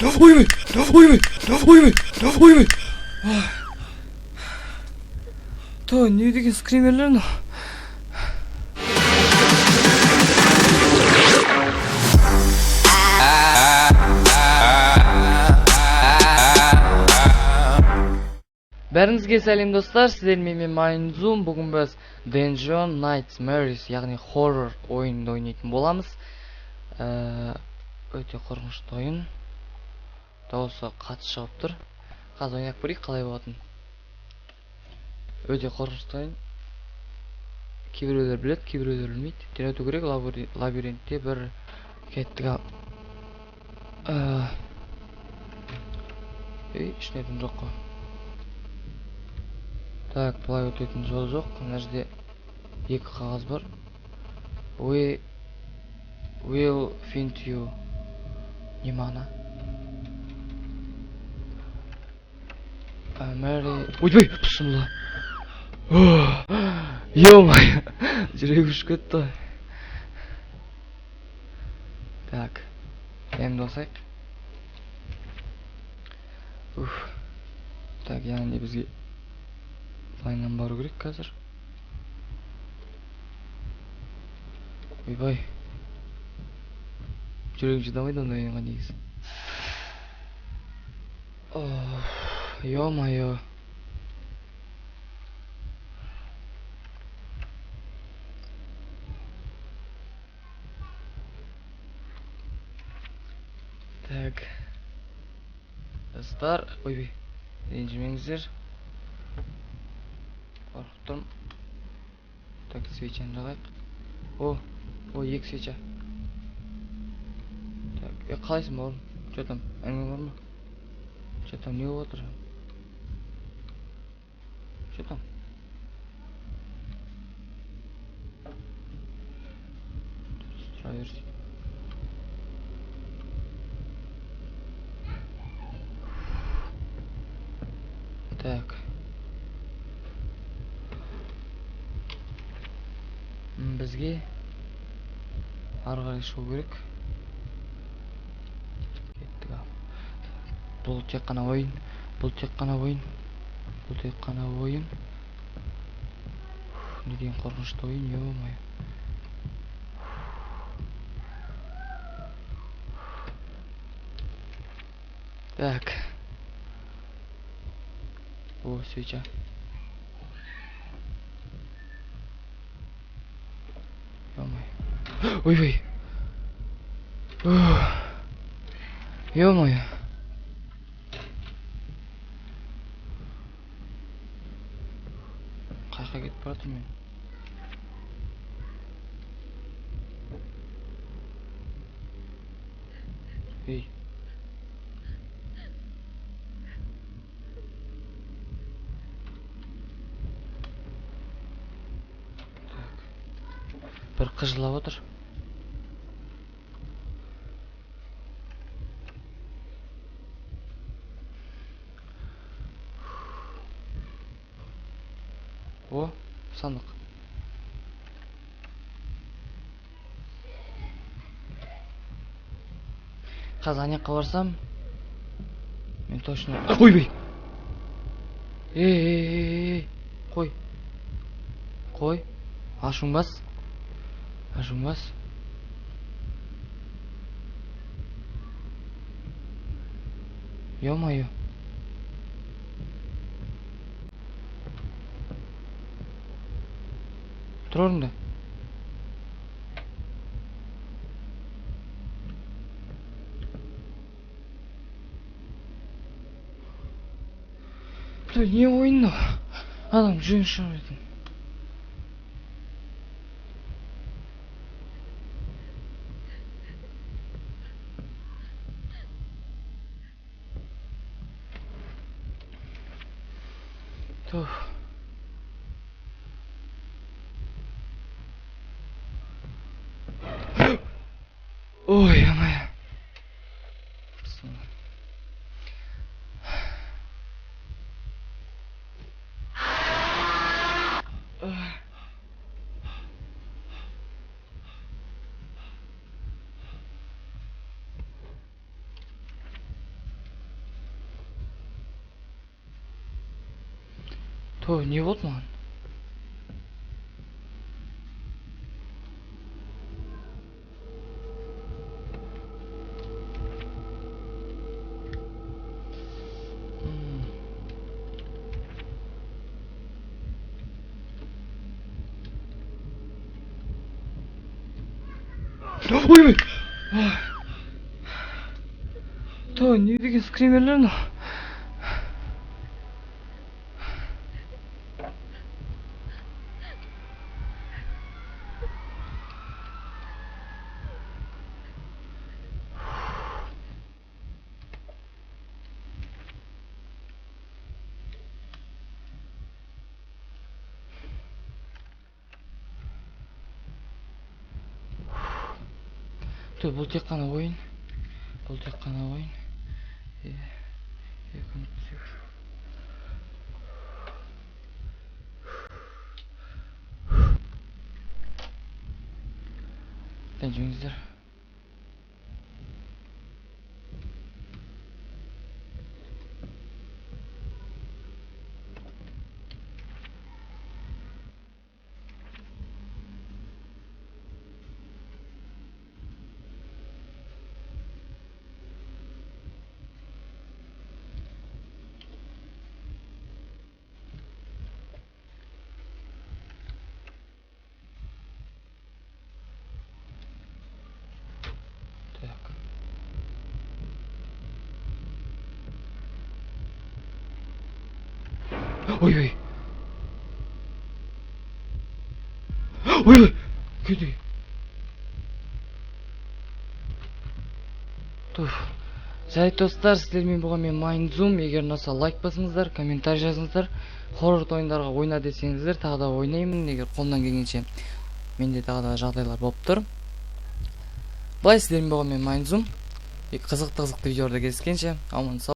ойбай, ойбай, ойбай, ойбай. То не деген скримерлер мынау. Бәріңізге сәлем достар, сіздермен мен Майнзум. Бүгін біз Dungeon Nightmares, яғни хоррор ойынды ойнайтын боламыз. Өте қорқынышты ойын. Дауысы қатты шығып тұр. Қазір ойнап көрейік қалай болатынын. Өте қорқынышты ойын. Кейбіреулер біледі, кейбіреулер білмейді. Тен өту керек, лабиринтте бір кеттік. Ішінетін жоқ қой. Так, бұлай өтетін жол жоқ. Мына жерде екі қағаз бар. We will find you. Не мағына? Mary. Ойбай, бісміллә. Ё-моё, жүрегім ұшып кетті. Так, енді осайық. Так, яғни бізге лайннан бару керек қазір. Ойбай, жүрегім шыдамайды ондай ойынға негізі. Ё-моё. Так, достар, ойбай, ренжімеңіздер. Қорқып тұрмын. Так, свечаны жағайық. Екі свеча. Так, қалайсың бауырым? Че там, әңгіме бар ма? Че там, не болып отыр? Че там? Тұра берсей. Так. Бізге ары қарай шығу керек. Кеттік ал. Бұл тек қана ойын. Бұл тек қана ойын. Бұл тек қана ойын. Не деген қорқынышты ойын, ё-моё. Так. Свеча. Ё-моё. Ой-ой. Ё-моё. Қайқа кетіп бара жатырмын мен. Ей. Bir қыз жылап отыр. Сандық. Қазір анаяққа барсам, мен точно... Ойбай! Ей! Қой! Қой! Ашуң бас! Ашуң бас! Ё-моё! Тұр орында. Не ойын мынау? Адам жүрегін шығарып жатыр. Ой, ё-моё. Той, не болды маған? Ой! Той, не деген скримерлер мынау? Той, бұл тек қана ойын. Бұл тек қана ойын. Ренжімеңіздер. Так. Ой-ой. Ой-ой. Күйді. Жарайды достар, сіздермен болған мен Майндзум. Егер ұнаса лайк басыңыздар, комментарий жазыңыздар. Хоррор ойындарға ойна десеңіздер, тағы да ойнаймын. Егер қолымнан келгенше менде тағы да жағдайлар болып тұр. Былай, сіздермен болған мен Майндзум. Қызықты видеоларда кездескенше, аман сау.